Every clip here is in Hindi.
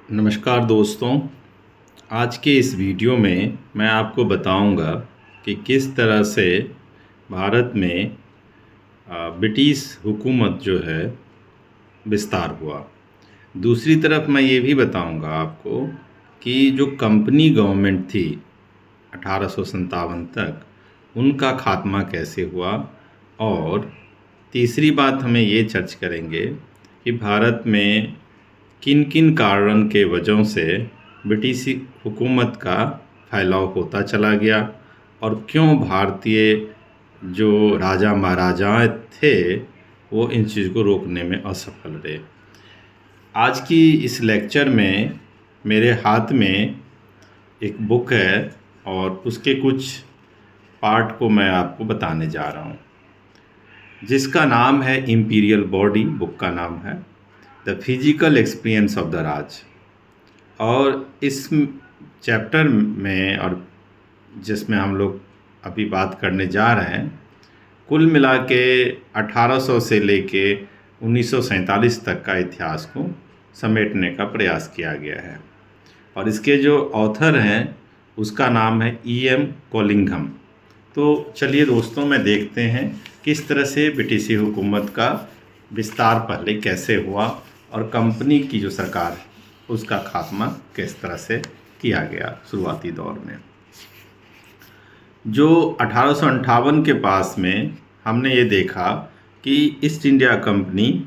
नमस्कार दोस्तों। आज के इस वीडियो में मैं आपको बताऊंगा कि किस तरह से भारत में ब्रिटिश हुकूमत जो है विस्तार हुआ। दूसरी तरफ मैं ये भी बताऊंगा आपको कि जो कंपनी गवर्नमेंट थी 1857 तक, उनका खात्मा कैसे हुआ। और तीसरी बात हमें ये चर्च करेंगे कि भारत में किन किन कारण के वजहों से ब्रिटिश हुकूमत का फैलाव होता चला गया और क्यों भारतीय जो राजा महाराजाएं थे वो इन चीज़ को रोकने में असफल रहे। आज की इस लेक्चर में मेरे हाथ में एक बुक है और उसके कुछ पार्ट को मैं आपको बताने जा रहा हूँ, जिसका नाम है इम्पीरियल बॉडी। बुक का नाम है the physical experience of the Raj. और इस चैप्टर में और जिसमें हम लोग अभी बात करने जा रहे हैं, कुल मिला के 1800 से लेके 1947 तक का इतिहास को समेटने का प्रयास किया गया है। और इसके जो ऑथर हैं उसका नाम है E.M. कोलिंघम। तो चलिए दोस्तों, मैं देखते हैं किस तरह से ब्रिटिश हुकूमत का विस्तार पहले कैसे हुआ और कंपनी की जो सरकार है उसका खात्मा किस तरह से किया गया शुरुआती दौर में। जो 1858 के पास में हमने ये देखा कि ईस्ट इंडिया कंपनी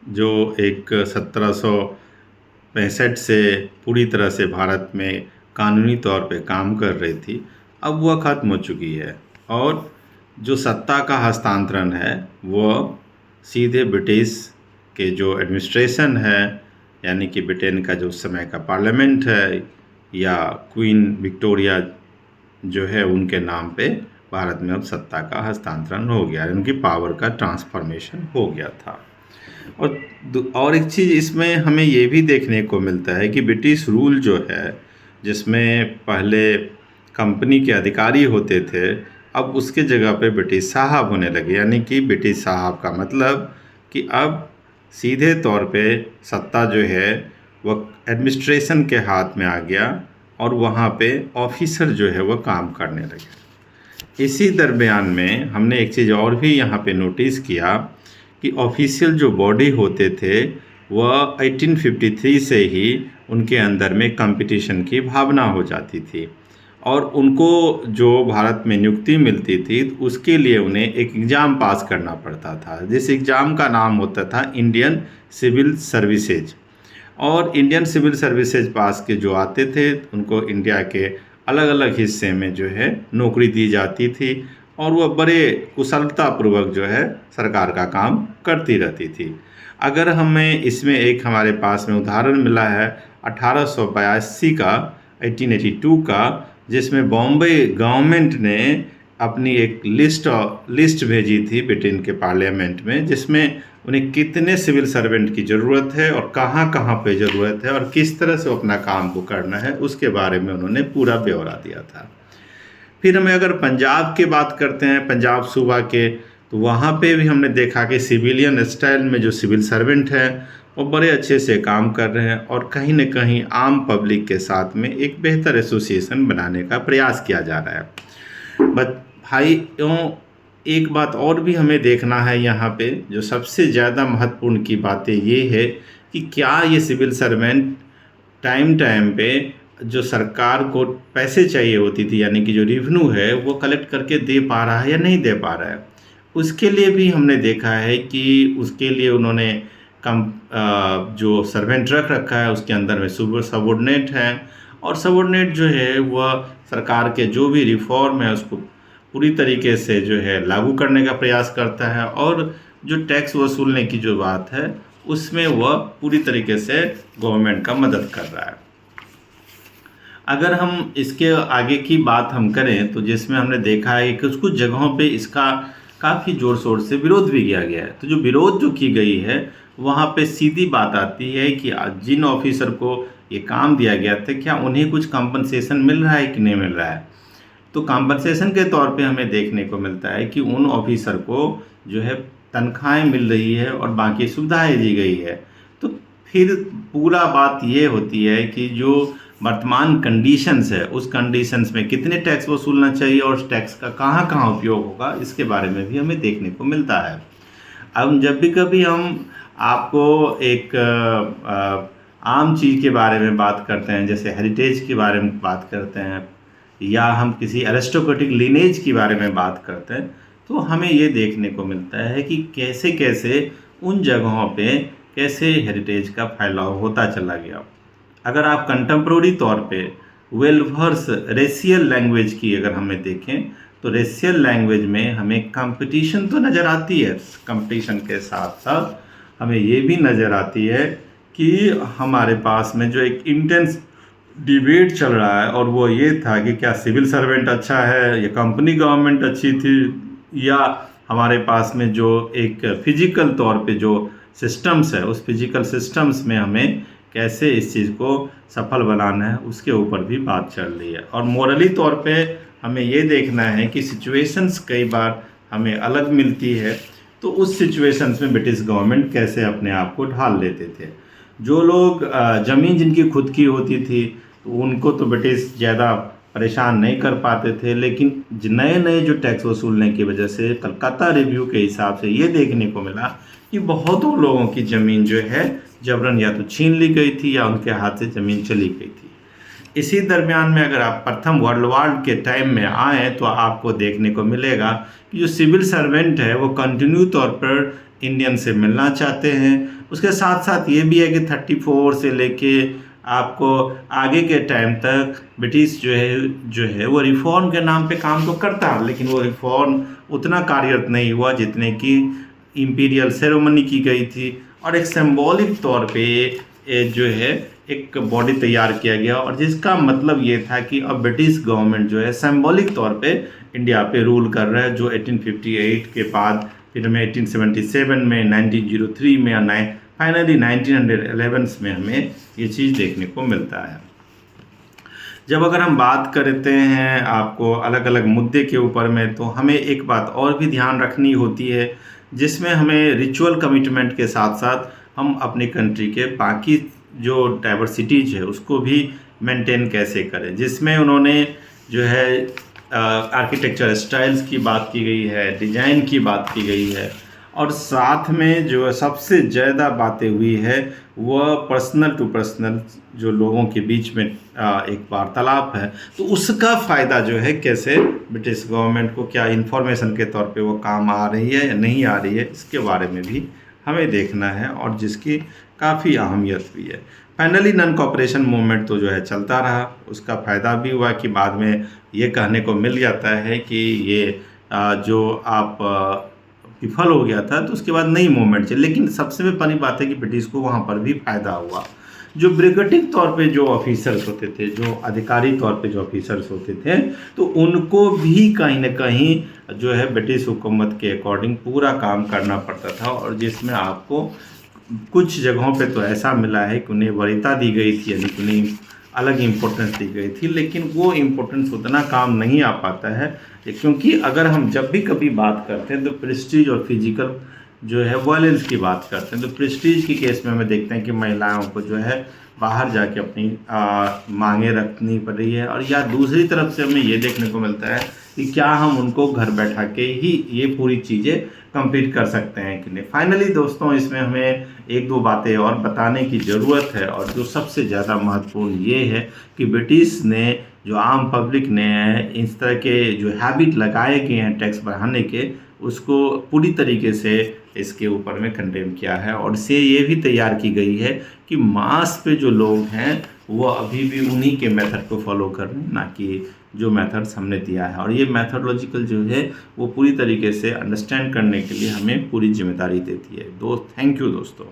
जो एक 1765 से पूरी तरह से भारत में कानूनी तौर पे काम कर रही थी, अब वह ख़त्म हो चुकी है और जो सत्ता का हस्तांतरण है वह सीधे ब्रिटिश के जो एडमिनिस्ट्रेशन है, यानी कि ब्रिटेन का जो उस समय का पार्लियामेंट है या क्वीन विक्टोरिया जो है, उनके नाम पे भारत में अब सत्ता का हस्तांतरण हो गया, उनकी पावर का ट्रांसफॉर्मेशन हो गया था। और एक चीज़ इसमें हमें ये भी देखने को मिलता है कि ब्रिटिश रूल जो है, जिसमें पहले कंपनी के अधिकारी होते थे, अब उसके जगह पे ब्रिटिश साहब होने लगे। यानी कि ब्रिटिश साहब का मतलब कि अब सीधे तौर पे सत्ता जो है वह एडमिनिस्ट्रेशन के हाथ में आ गया और वहाँ पे ऑफिसर जो है वह काम करने लगे। इसी दरमियान में हमने एक चीज़ और भी यहाँ पे नोटिस किया कि ऑफिशियल जो बॉडी होते थे वह 1853 से ही उनके अंदर में कंपटीशन की भावना हो जाती थी और उनको जो भारत में नियुक्ति मिलती थी उसके लिए उन्हें एक एग्ज़ाम पास करना पड़ता था, जिस एग्ज़ाम का नाम होता था इंडियन सिविल सर्विसेज। और इंडियन सिविल सर्विसेज पास के जो आते थे उनको इंडिया के अलग अलग हिस्से में जो है नौकरी दी जाती थी और वह बड़े कुशलतापूर्वक जो है सरकार का काम करती रहती थी। अगर हमें इसमें एक हमारे पास में उदाहरण मिला है 1882 का, 1882 का, जिसमें बॉम्बे गवर्नमेंट ने अपनी एक लिस्ट भेजी थी ब्रिटेन के पार्लियामेंट में, जिसमें उन्हें कितने सिविल सर्वेंट की ज़रूरत है और कहाँ कहाँ पे ज़रूरत है और किस तरह से अपना काम को करना है, उसके बारे में उन्होंने पूरा ब्यौरा दिया था। फिर हमें अगर पंजाब की बात करते हैं, पंजाब सूबा के, तो वहाँ पे भी हमने देखा कि सिविलियन स्टाइल में जो सिविल सर्वेंट हैं वो बड़े अच्छे से काम कर रहे हैं और कहीं न कहीं आम पब्लिक के साथ में एक बेहतर एसोसिएशन बनाने का प्रयास किया जा रहा है। बट भाई एक बात और भी हमें देखना है यहाँ पे, जो सबसे ज़्यादा महत्वपूर्ण की बातें ये है कि क्या ये सिविल सर्वेंट टाइम टाइम पे जो सरकार को पैसे चाहिए होती थी, यानी कि जो रेवेन्यू है वो कलेक्ट करके दे पा रहा है या नहीं दे पा रहा है। उसके लिए भी हमने देखा है कि उसके लिए उन्होंने जो सर्वेंट रख रखा है उसके अंदर में सबऑर्डिनेट हैं और सबऑर्डिनेट जो है वह सरकार के जो भी रिफॉर्म है उसको पूरी तरीके से जो है लागू करने का प्रयास करता है और जो टैक्स वसूलने की जो बात है उसमें वह पूरी तरीके से गवर्नमेंट का मदद कर रहा है। अगर हम इसके आगे की बात हम करें तो जिसमें हमने देखा है कि कुछ कुछ जगहों पे इसका काफ़ी ज़ोर शोर से विरोध भी किया गया है। तो जो विरोध जो की गई है वहाँ पे सीधी बात आती है कि जिन ऑफिसर को ये काम दिया गया था क्या उन्हें कुछ कंपनसेशन मिल रहा है कि नहीं मिल रहा है। तो कंपनसेशन के तौर पे हमें देखने को मिलता है कि उन ऑफिसर को जो है तनख्वाहें मिल रही है और बाकी सुविधाएं दी गई है। तो फिर पूरा बात ये होती है कि जो वर्तमान कंडीशंस है उस कंडीशंस में कितने टैक्स वसूलना चाहिए और उस टैक्स का कहाँ कहाँ उपयोग होगा, इसके बारे में भी हमें देखने को मिलता है। अब जब भी कभी हम आपको एक आम चीज़ के बारे में बात करते हैं, जैसे हेरिटेज के बारे में बात करते हैं या हम किसी एरिस्टोक्रेटिक लिनेज के बारे में बात करते हैं, तो हमें ये देखने को मिलता है कि कैसे कैसे उन जगहों पे कैसे हेरिटेज का फैलाव होता चला गया। अगर आप कंटेम्प्रोरी तौर पे वेलवर्स रेशियल लैंग्वेज की अगर हमें देखें तो रेशियल लैंग्वेज में हमें कंपटीशन तो नज़र आती है, कंपटीशन के साथ साथ हमें ये भी नज़र आती है कि हमारे पास में जो एक इंटेंस डिबेट चल रहा है और वो ये था कि क्या सिविल सर्वेंट अच्छा है या कंपनी गवर्नमेंट अच्छी थी, या हमारे पास में जो एक फिजिकल तौर पे जो सिस्टम्स है उस फिजिकल सिस्टम्स में हमें कैसे इस चीज़ को सफल बनाना है, उसके ऊपर भी बात चल रही है। और मोरली तौर पे हमें ये देखना है कि सिचुएशंस कई बार हमें अलग मिलती है, तो उस सिचुएशंस में ब्रिटिश गवर्नमेंट कैसे अपने आप को ढाल लेते थे। जो लोग ज़मीन जिनकी खुद की होती थी तो उनको तो ब्रिटिश ज़्यादा परेशान नहीं कर पाते थे, लेकिन नए नए जो टैक्स वसूलने की वजह से कलकत्ता रिव्यू के हिसाब से ये देखने को मिला कि बहुतों लोगों की ज़मीन जो है जबरन या तो छीन ली गई थी या उनके हाथ से ज़मीन चली गई थी। इसी दरमियान में अगर आप प्रथम वर्ल्ड वॉर के टाइम में आएँ तो आपको देखने को मिलेगा कि जो सिविल सर्वेंट है वो कंटिन्यू तौर पर इंडियन से मिलना चाहते हैं। उसके साथ साथ ये भी है कि 34 से लेके आपको आगे के टाइम तक ब्रिटिश जो है वो रिफॉर्म के नाम पे काम तो करता, लेकिन वो रिफॉर्म उतना कार्यरत नहीं हुआ जितने की इम्पीरियल सेरेमनी की गई थी और एक सिंबॉलिक तौर पे जो है एक बॉडी तैयार किया गया, और जिसका मतलब ये था कि अब ब्रिटिश गवर्नमेंट जो है सिंबॉलिक तौर पे इंडिया पे रूल कर रहा है, जो 1858 के बाद फिर हमें 1877 में, 1903 में और फाइनली 1911 में हमें ये चीज़ देखने को मिलता है। जब अगर हम बात करते हैं आपको अलग अलग मुद्दे के ऊपर में, तो हमें एक बात और भी ध्यान रखनी होती है जिसमें हमें रिचुअल कमिटमेंट के साथ साथ हम अपनी कंट्री के बाकी जो डाइवर्सिटीज़ है उसको भी मेंटेन कैसे करें, जिसमें उन्होंने जो है आर्किटेक्चर स्टाइल्स की बात की गई है, डिज़ाइन की बात की गई है, और साथ में जो सबसे ज़्यादा बातें हुई है वह पर्सनल टू पर्सनल जो लोगों के बीच में एक वार्तालाप है, तो उसका फ़ायदा जो है कैसे ब्रिटिश गवर्नमेंट को क्या इन्फॉर्मेशन के तौर पे वो काम आ रही है या नहीं आ रही है, इसके बारे में भी हमें देखना है, और जिसकी काफ़ी अहमियत भी है। फाइनली नॉन कॉपरेशन मूवमेंट तो जो है चलता रहा, उसका फ़ायदा भी हुआ कि बाद में ये कहने को मिल जाता है कि ये जो आप विफल हो गया था तो उसके बाद नई मूवमेंट चली, लेकिन सबसे बड़ी बात है कि ब्रिटिश को वहाँ पर भी फ़ायदा हुआ। जो ब्यूरोक्रेटिक तौर पे जो ऑफिसर्स होते थे, जो अधिकारी तौर पे जो ऑफिसर्स होते थे, तो उनको भी कहीं ना कहीं जो है ब्रिटिश हुकूमत के अकॉर्डिंग पूरा काम करना पड़ता था, और जिसमें आपको कुछ जगहों पे तो ऐसा मिला है कि उन्हें वरीयता दी गई थी, यानी कि उन्हें अलग इम्पोर्टेंस दी गई थी, लेकिन वो इम्पोर्टेंस उतना काम नहीं आ पाता है, क्योंकि अगर हम जब भी कभी बात करते हैं तो प्रेस्टीज और फिजिकल जो है वायलेंस की बात करते हैं। तो प्रेस्टीज के केस में हमें देखते हैं कि महिलाओं को जो है बाहर जाके अपनी मांगे रखनी पड़ रही है, और या दूसरी तरफ से हमें ये देखने को मिलता है कि क्या हम उनको घर बैठा के ही ये पूरी चीज़ें कंप्लीट कर सकते हैं कि नहीं। फाइनली दोस्तों, इसमें हमें एक दो बातें और बताने की ज़रूरत है, और जो सबसे ज़्यादा महत्वपूर्ण ये है कि ब्रिटिश ने जो आम पब्लिक ने इस तरह के जो हैबिट लगाए गए हैं टैक्स बढ़ाने के, उसको पूरी तरीके से इसके ऊपर में कंडेम किया है, और इससे ये भी तैयार की गई है कि मास पे जो लोग हैं वो अभी भी उन्हीं के मेथड को फॉलो कर रहे हैं, ना कि जो मेथड्स हमने दिया है। और ये मेथडोलॉजिकल जो है वो पूरी तरीके से अंडरस्टैंड करने के लिए हमें पूरी जिम्मेदारी देती है। थैंक यू दोस्तों।